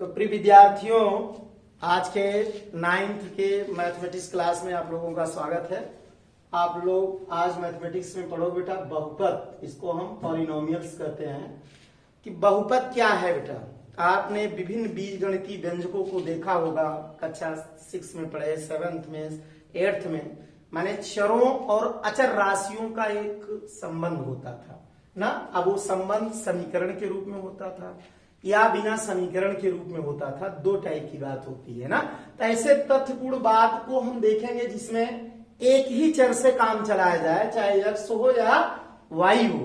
तो प्रिय विद्यार्थियों, आज के 9th के मैथमेटिक्स क्लास में आप लोगों का स्वागत है। आप लोग आज मैथमेटिक्स में पढ़ो बेटा बहुपद, इसको हम पॉलिनोमियल्स कहते हैं कि बहुपद क्या है बेटा। आपने विभिन्न बीजगणितीय व्यंजकों को देखा होगा, कक्षा 6 में पढ़े, 7th में, 8th में। माने चरों और अचर राशियों का एक संबंध होता था ना। अब वो संबंध समीकरण के रूप में होता था या बिना समीकरण के रूप में होता था। दो टाइप की बात होती है ना। तो ऐसे तथ्यपूर्ण बात को हम देखेंगे जिसमें एक ही चर से काम चलाया जाए, चाहे x हो या y हो।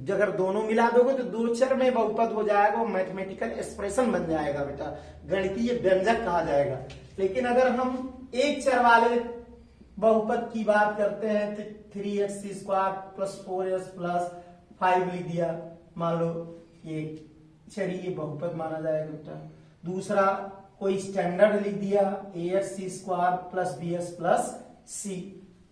अगर दोनों मिला दोगे तो दो चर में बहुपद हो जाएगा, मैथमेटिकल एक्सप्रेशन बन जाएगा बेटा, गणितीय व्यंजक कहा जाएगा। लेकिन अगर हम एक चर वाले बहुपद की बात करते हैं तो 3x² + 4s + 5 लिख दिया, मान लो ये चलिए बहुपद माना जाएगा बेटा। दूसरा कोई स्टैंडर्ड लिख दिया ax² + bs + c,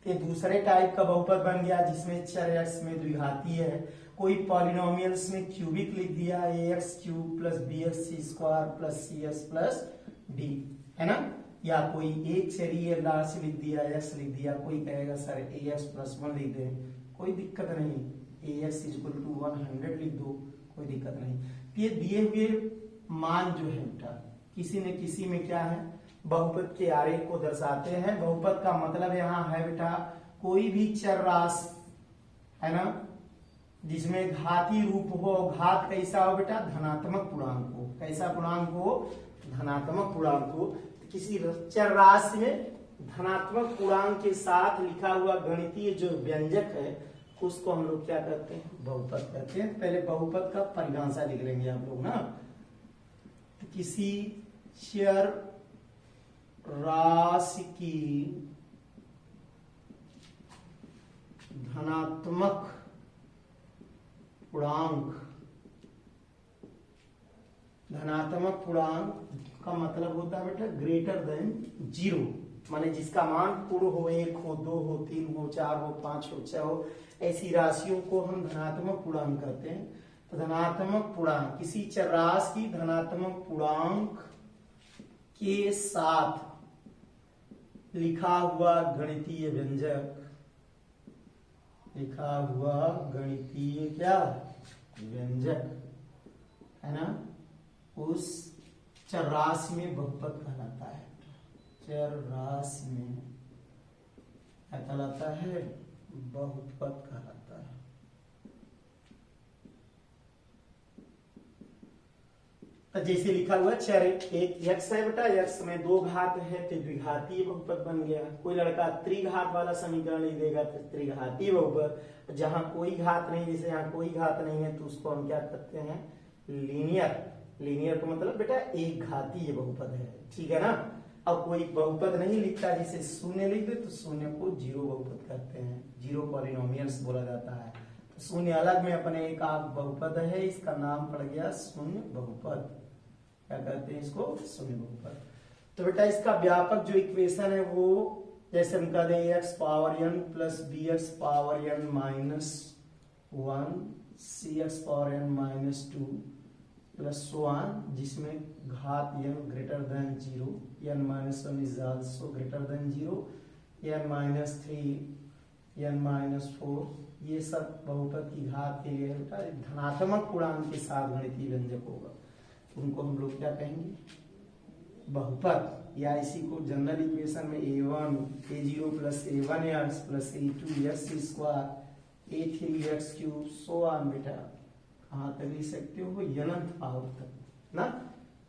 ये दूसरे टाइप का बहुपद बन गया जिसमें चर x में द्विघाती है। कोई पॉलिनोमियल्स में क्यूबिक लिख दिया ax³ + bx² + cs + d, है ना। या कोई एक चरीय राशि लिख दिया x लिख दिया, कोई कहेगा सर ax + 1 लिख दे, कोई दिक्कत नहीं, ax = 100 लिख दो, कोई दिक्कत नहीं। ये दिए हुए मान जो है बेटा किसी न किसी में क्या है, बहुपद के आरेख को दर्शाते हैं। बहुपद का मतलब यहाँ है बेटा कोई भी चर राशि, है ना, जिसमें घाती रूप हो। घात कैसा हो बेटा, धनात्मक पूर्णांक हो। कैसा पूर्णांक हो, धनात्मक पूर्णांक हो। किसी चर राशि में धनात्मक पूर्णांक के साथ लिखा हुआ गणितीय जो व्यंजक है उसको हम लोग क्या कहते हैं, बहुपद कहते हैं। पहले बहुपद का परिभाषा लिख लेंगे आप लोग ना। तो किसी चर राशि की धनात्मक पूर्णांक, धनात्मक पूर्णांक का मतलब होता है बेटा ग्रेटर देन 0, माने जिसका मान पूर्ण हो, 1 हो, 2 हो, 3 हो, 4 हो, 5 हो, 6 हो, ऐसी राशियों को हम धनात्मक पूर्णांक कहते हैं। तो धनात्मक पूर्णांक, किसी चर राशि की धनात्मक पूर्णांक के साथ लिखा हुआ गणितीय व्यंजक, लिखा हुआ गणितीय क्या व्यंजक, है ना, उस चर राशि में बहुपद कहलाता है। चर राशि में क्या कहलाता है, बहुपद कहलाता है। तो जैसे लिखा हुआ चर एक x है बेटा, x में 2 घात है तो द्विघातीय बहुपद बन गया। कोई लड़का त्रिघात वाला समीकरण लिख देगा तो त्रिघातीय बहुपद। जहां कोई घात नहीं, जैसे यहाँ कोई घात नहीं है तो उसको हम क्या कहते हैं, लीनियर। लीनियर का मतलब बेटा एक घातीय बहुपद है, ठीक है ना। अब कोई बहुपद नहीं लिखता, जैसे शून्य लिख दे तो शून्य को 0 बहुपद कहते हैं, 0 पॉलिनोमियल्स बोला जाता है। तो शून्य अलग में अपने एक आप बहुपद है, इसका नाम पड़ गया शून्य बहुपद। क्या कहते हैं इसको, शून्य बहुपद। तो बेटा इसका व्यापक जो इक्वेशन है वो जैसे हम कह दें x⁴n + bx⁴n - 1 cx⁴n - 2 + so on, जिसमें घात n greater than 0, n - 1 is also greater than 0, n - 3, n - 4, ये सब बहुपद की घात के लिए बेटा धनात्मक पूर्णांक के साथ गणितीय व्यंजक होगा। उनको हम लोग क्या कहेंगे, बहुपद। या इसी को जनरल इक्वेशन में a1 a0 + a1x + a2x² a3x³ so on बेटा कहाँ तक लिख सकते हो, अनंत पावर तक ना।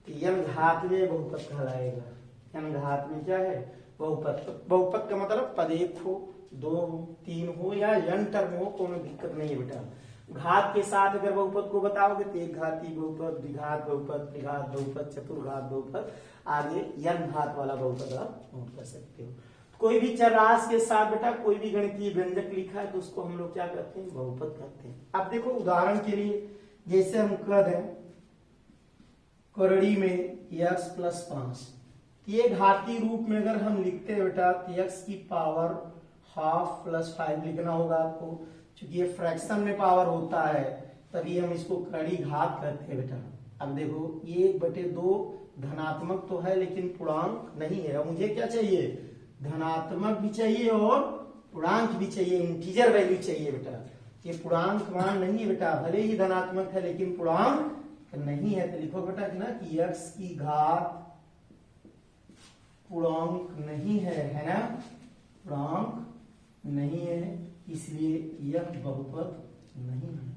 तो n घात में बहुपद कहलाएगा। n घात में क्या है, बहुपद। बहुपद का मतलब पद 1 हो, 2 हो, 3 हो या n टर्म हो, कोई दिक्कत नहीं है बेटा। घात के साथ अगर बहुपद को बताओगे तो एक घाती बहुपद, द्विघात बहुपद, त्रिघात बहुपद, चतुर्घात बहुपद, आगे n घात वाला बहुपद आप नोट कर सकते हो। कोई भी चर राशि के साथ बेटा कोई भी गणितीय व्यंजक लिखा है तो उसको हम लोग क्या कहते हैं, बहुपद कहते हैं। अब देखो उदाहरण के लिए, जैसे हम कह दें करड़ी में x + 5, ये घाती रूप में अगर हम लिखते हैं बेटा तो x की पावर ½ + 5 लिखना होगा आपको। क्योंकि ये फ्रैक्शन में पावर होता है तभी हम इसको करड़ी घात कहते हैं बेटा। अब देखो 1/2 धनात्मक तो है लेकिन पूर्णांक नहीं है। अब मुझे क्या चाहिए, धनात्मक भी चाहिए और पूर्णांक भी चाहिए, इंटीजर वैल्यू चाहिए बेटा। ये पूर्णांक मान नहीं है बेटा, भले ही धनात्मक है लेकिन पूर्णांक नहीं है। तो लिखो बेटा कि ना कि x की घात पूर्णांक नहीं है ना, पूर्णांक नहीं है, इसलिए यह बहुपद नहीं है।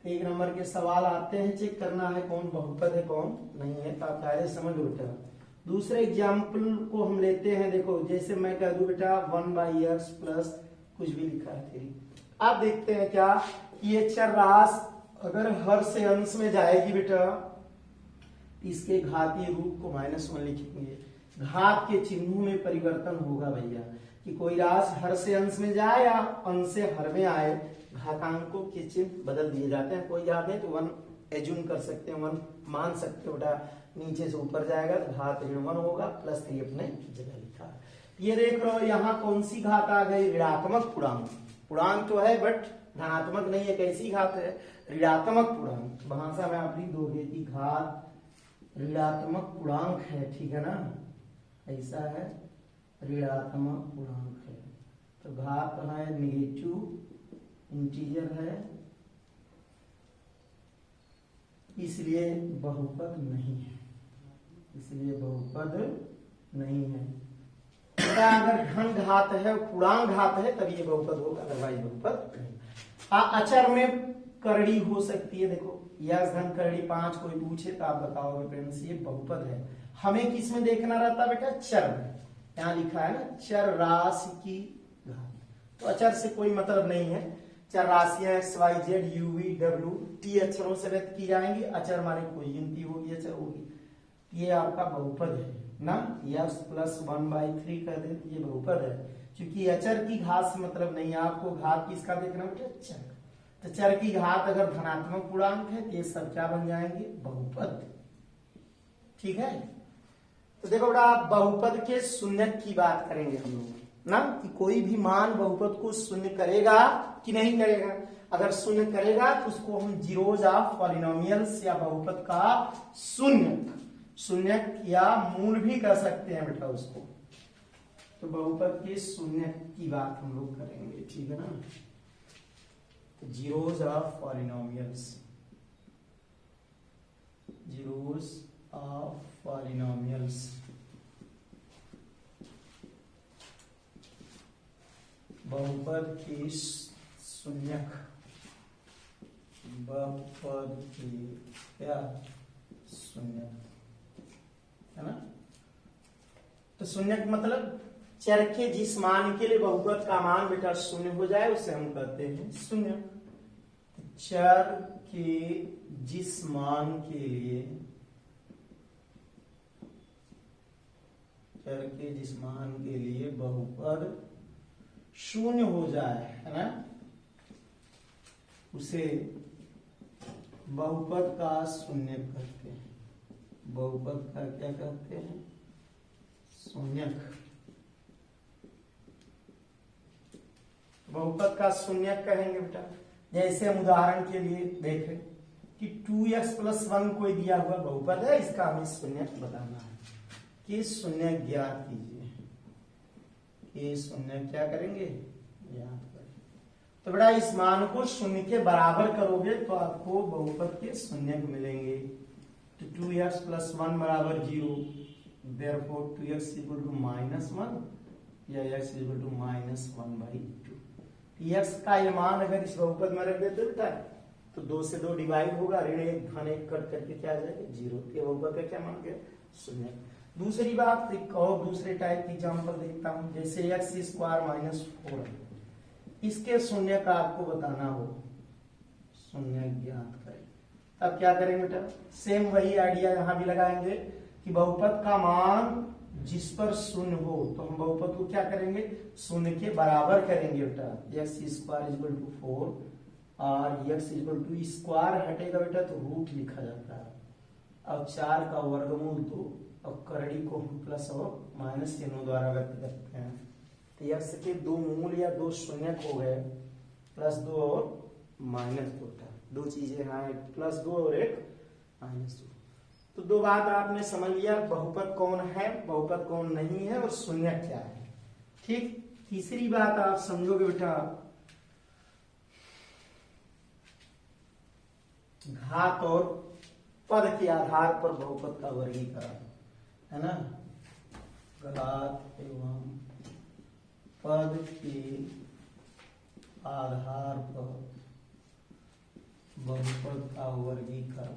एक नंबर के सवाल आते हैं, चेक करना है कौन बहुपद है कौन नहीं है, तो आप पहले समझ लो बेटा। दूसरे एग्जाम्पल को हम लेते हैं। देखो जैसे मैं कह दूं बेटा 1/x प्लस कुछ भी लिखा है तेरी, आप देखते हैं क्या ये चर राशि अगर हर से अंश में जाएगी बेटा, इसके घातीय रूप को -1 लिखेंगे। घात के चिन्हों में परिवर्तन होगा भैया, कि कोई राशि हर से अंश में जाए या अंश से हर में आए, घातांकों के चिन्ह बदल दिए जाते हैं। कोई याद है तो 1 एज्यूम कर सकते हैं, 1 मान सकते हो बेटा। नीचे से ऊपर जाएगा तो घात ऋण 1 होगा, +3 अपने जगह लिखा। ये देख रहे हो यहाँ कौन सी घात आ गई, ऋणात्मक पूर्णांक। पूर्णांक तो है बट धनात्मक नहीं है, कैसी घात है, ऋणात्मक पूर्णांक। भाषा में आप लिख दोगे कि घात ऋणात्मक पूर्णांक है, ठीक है ना, ऐसा है, ऋणात्मक पूर्णांक है। तो घात है नेगेटिव इंटीजर है, इसलिए बहुपद नहीं है, इसलिए बहुपद नहीं है। अगर धन घात है, पूर्णांक घात है तब ये बहुपद होगा, अदरवाइज बहुपद नहीं। अचर में करड़ी हो सकती है। देखो यह धन करड़ी 5 कोई पूछे तो आप बताओगे फ्रेंड्स ये बहुपद है। हमें किस में देखना रहता है बेटा, चर में। यहाँ लिखा है ना चर राशि की घात, तो अचर से कोई मतलब नहीं है। चर राशियां x y z u v w t अक्षरों से व्यक्त की जाएंगी, अचर माने कोई गिनती होगी, अचर होगी। ये आपका बहुपद है ना, x + 1/3 कर दे ये बहुपद है। क्योंकि अचर की घात से मतलब नहीं है, आपको घात किसका देखना बेटा, चर। तो चर की घात अगर धनात्मक पूर्णांक है तो ये सब क्या बन जाएंगे, बहुपद, ठीक है। तो देखो बेटा बहुपद के शून्यक की बात करेंगे हम लोग ना, कि कोई भी मान बहुपद को शून्य करेगा कि नहीं करेगा। अगर शून्य करेगा तो उसको हम जीरोज ऑफ पॉलिनोमियल्स या बहुपद का शून्यक, शून्यक या मूल भी कर सकते हैं बेटा उसको। तो बहुपद के शून्यक की बात हम लोग करेंगे, ठीक है ना। तो zeros of polynomials, zeros of polynomials, बहुपद के शून्यक, बहुपद के क्या शून्यक है ना। तो शून्यक मतलब चर के जिस मान के लिए बहुपद का मान बेटा शून्य हो जाए उसे हम कहते हैं शून्यक। चर के जिस मान के लिए, चर के जिस मान के लिए बहुपद शून्य हो जाए है ना, उसे बहुपद का शून्यक कहते हैं। बहुपद का क्या कहते हैं, शून्यक। बहुपद का शून्यक कहेंगे बेटा। जैसे हम उदाहरण के लिए देखें कि 2x + 1 कोई दिया हुआ बहुपद है, इसका हमें शून्यक बताना है। कि शून्यक ज्ञात कीजिए, ये शून्य क्या करेंगे, याद करें। तो बेटा इस मान को शून्य के बराबर करोगे तो आपको बहुपद के शून्यक मिलेंगे। तो 2x + 1 = 0, therefore 2x = -1 या x = -1/2। x का ये मान अगर इस बहुपद में रख देते बेटा तो 2 से 2 डिवाइड होगा, ऋण 1 धन 1 कट करके क्या आ जाएगा, 0। ये बहुपद का क्या मान गया, शून्यक। दूसरी बात एक और दूसरे टाइप की एग्जांपल देखता हूं, जैसे x² - 4, इसके शून्य का आपको बताना हो, शून्य ज्ञात करें। तब क्या करेंगे बेटा, सेम वही आइडिया यहां भी लगाएंगे कि बहुपद का मान जिस पर शून्य हो तो हम बहुपद को क्या करेंगे, शून्य के बराबर करेंगे बेटा। x² = 4 और x = स्क्वायर हटेगा बेटा तो रूट लिखा जाता है, और 4 का वर्गमूल 2, और करड़ी को हम प्लस और माइनस चिन्हों द्वारा व्यक्त करते हैं। तो x के 2 मूल या 2 शून्यक हो गए, +2 और -2 था। दो चीजें हैं, एक +2 और एक -2। तो दो बात आपने समझ लिया, बहुपद कौन है, बहुपद कौन नहीं है और शून्य क्या है। ठीक, तीसरी बात आप समझोगे बेटा, घात और पद के आधार पर बहुपद का वर्गीकरण, है ना। घात एवं पद के आधार पर बहुपद का वर्गीकरण,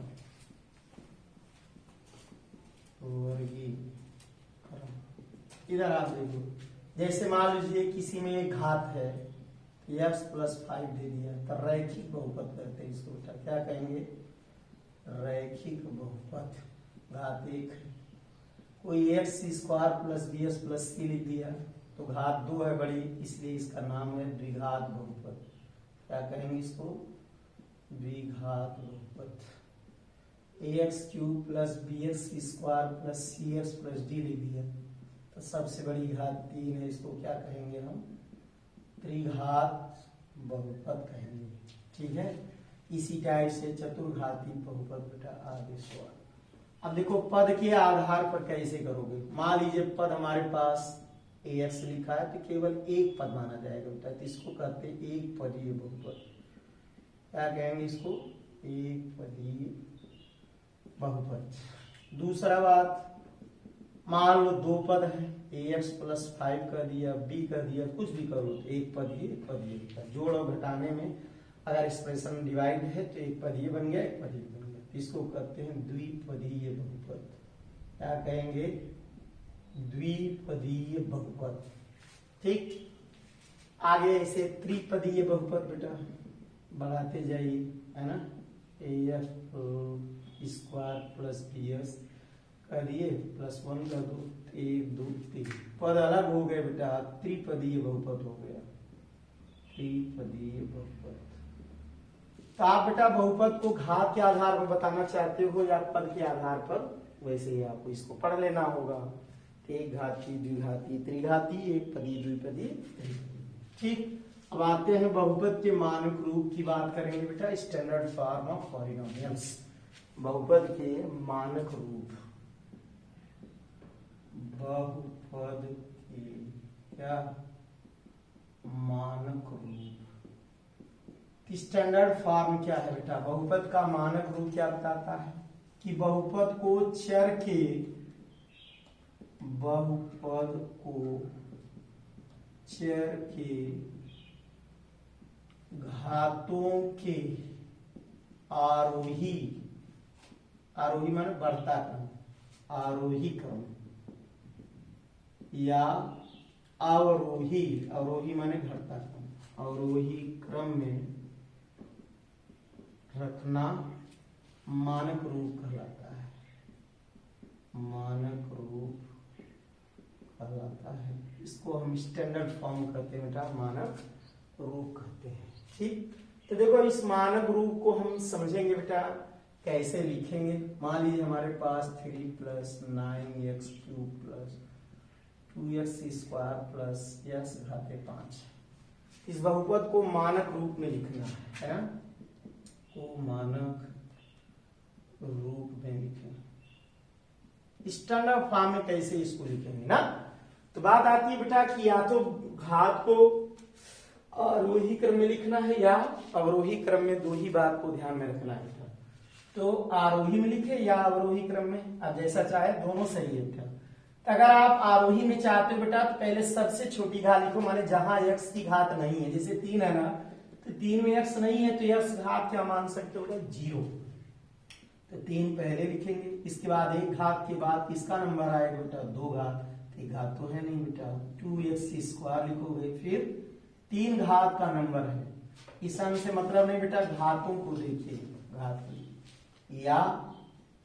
इधर आप देखो, जैसे मान लीजिए किसी में एक घात है, x+5 दे दिया, तो रैखिक बहुपद करते हैं इसको बेटा, क्या कहेंगे, रैखिक बहुपद। घात 1 है, कोई x² + bs + c लिख दिया, तो घात 2 है बड़ी, इसलिए इसका नाम है द्विघात बहुपद। क्या कहेंगे इसको, द्विघात बहुपद। ax³ + bx² + cx + d लिख दिया, तो सबसे बड़ी घात 3 है, इसको क्या कहेंगे हम, त्रिघात बहुपद कहेंगे। ठीक है, इसी टाइप से चतुर्घाती बहुपद बेटा आगे सवाल। अब देखो पद के आधार पर कैसे करोगे। मान लीजिए पद हमारे पास ax लिखा है, तो केवल एक पद माना जाएगा बेटा, तो इसको कहते हैं एक पदीय बहुपद। क्या कहेंगे इसको, एक पदीय बहुपद। दूसरा बात, मान लो दो पद है, ax+5 कर दिया, b कर दिया, कुछ भी करो, तो एक पदीय। जोड़ और घटाने में अगर एक्सप्रेशन डिवाइड है तो एक पदीय बन गया, एक पदीय बन गया, इसको कहते हैं द्विपदीय बहुपद। क्या कहेंगे, द्विपदीय बहुपद। ठीक, आगे ऐसे त्रिपदीय बहुपद बेटा बढ़ाते जाइए, है ना। af² + bs करिए, +1 कर दो, 1 2 3 पद अलग हो गए बेटा, त्रिपदीय बहुपद हो गया, त्रिपदीय बहुपद। तो आप बेटा बहुपद को घात के आधार पर बताना चाहते हो या पद के आधार पर, वैसे ही आपको इसको पढ़ लेना होगा। एक घाती, द्विघाती, त्रिघाती, एक पदी, द्विपदी, ठीक। अब आते हैं बहुपद के मानक रूप की बात करेंगे बेटा, स्टैंडर्ड फॉर्म ऑफ पॉलिनोमियल्स। बहुपद के मानक रूप, बहुपद के क्या मानक रूप, स्टैंडर्ड फॉर्म क्या है बेटा, बहुपद का मानक रूप क्या बताता है कि बहुपद को चर के, बहुपद को चर के घातों के आरोही, आरोही माने बढ़ता क्रम, आरोही क्रम या अवरोही, अवरोही माने घटता क्रम, अवरोही क्रम में रखना मानक रूप कहलाता है, मानक रूप कहलाता है। इसको हम स्टैंडर्ड फॉर्म कहते हैं बेटा, मानक रूप कहते हैं। ठीक, तो देखो इस मानक रूप को हम समझेंगे बेटा, कैसे लिखेंगे। मान लीजिए हमारे पास 3 + 9x³ + 2x² + x⁻5, इस बहुपद को मानक रूप में लिखना है ना, को मानक रूप में लिखें। स्टैंडर्ड फॉर्म में कैसे इसको लिखेंगे ना, तो बात आती है बेटा कि या तो घात को आरोही क्रम में लिखना है या अवरोही क्रम में, दो ही बात को ध्यान में रखना है बेटा। तो आरोही में लिखे या अवरोही क्रम में, अब जैसा चाहे, दोनों सही है बेटा। तो अगर आप आरोही में चाहते हो बेटा, तो पहले सबसे छोटी घात लिखो, माने जहां x की घात नहीं है, जैसे 3 है ना, तो 3 में x नहीं है, तो x घात क्या मान सकते हो बेटा, 0। तो 3 पहले लिखेंगे, इसके बाद एक घात के बाद किसका नंबर आएगा बेटा, 2 घात, तो घात तो है नहीं बेटा, 2x² लिखोगे, फिर 3 घात का नंबर है, इस अंक से मतलब नहीं बेटा, घातों को देखिए, घात या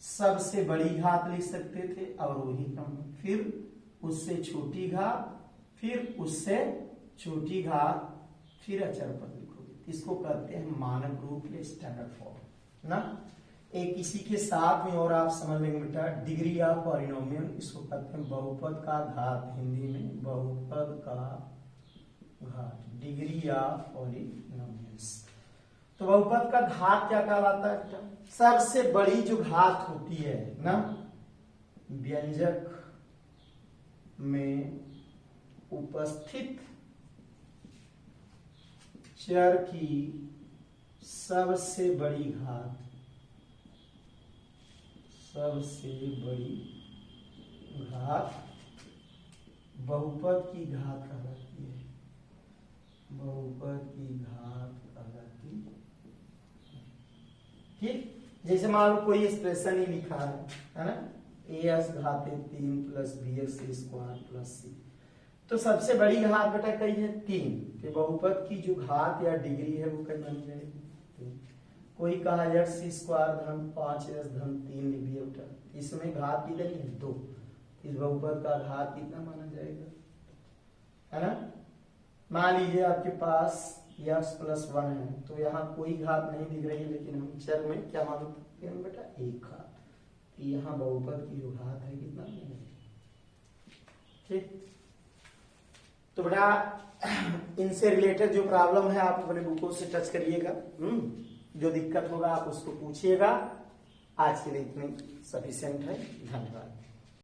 सबसे बड़ी घात लिख सकते थे अवरोही क्रम में, फिर उससे छोटी घात, फिर उससे छोटी घात, फिर अचर पद लिखोगे। इसको कहते हैं मानक रूप या स्टैंडर्ड फॉर्म ना। एक इसी के साथ में और आप समझ लेंगे बेटा, डिग्री ऑफ पॉलिनोमियल, इसको कहते हैं बहुपद का घात, हिंदी में बहुपद का घात, डिग्री ऑफ पॉलिनोमियल्स। तो बहुपद का घात क्या कहलाता है बेटा? सबसे बड़ी जो घात होती है ना, व्यंजक में उपस्थित चर की सबसे बड़ी घात, सबसे बड़ी घात बहुपद की घात कहलाती है, बहुपद की घात कहलाती है। ठीक, जैसे मान लो कोई एक्सप्रेशन ही लिखा है ना, as घाते 3 plus b x square plus c, तो सबसे बड़ी घात बेटा कई है? 3। तो बहुपद की जो घात या डिग्री है वो कई बन जाएगी 3। कोई कहा एक्स स्क्वायर धन 5s धन 3 लिख दिया बेटा, इसमें घात कितनी है? 2। इस बहुपद का घात कितना माना जाएगा, है ना? मान लीजिए आपके पास x प्लस 1 है, तो यहाँ कोई घात नहीं दिख रही है, लेकिन हम चर में क्या मान सकते हैं बेटा? 1 घात। यहाँ बहुपद की जो घात है कितना? ठीक। तो बेटा इनसे रिलेटेड जो प्रॉब्लम है आप अपने बुकों से टच करिएगा, जो दिक्कत होगा आप उसको पूछिएगा। आज के लिए इतनी सफिशिएंट है। धन्यवाद।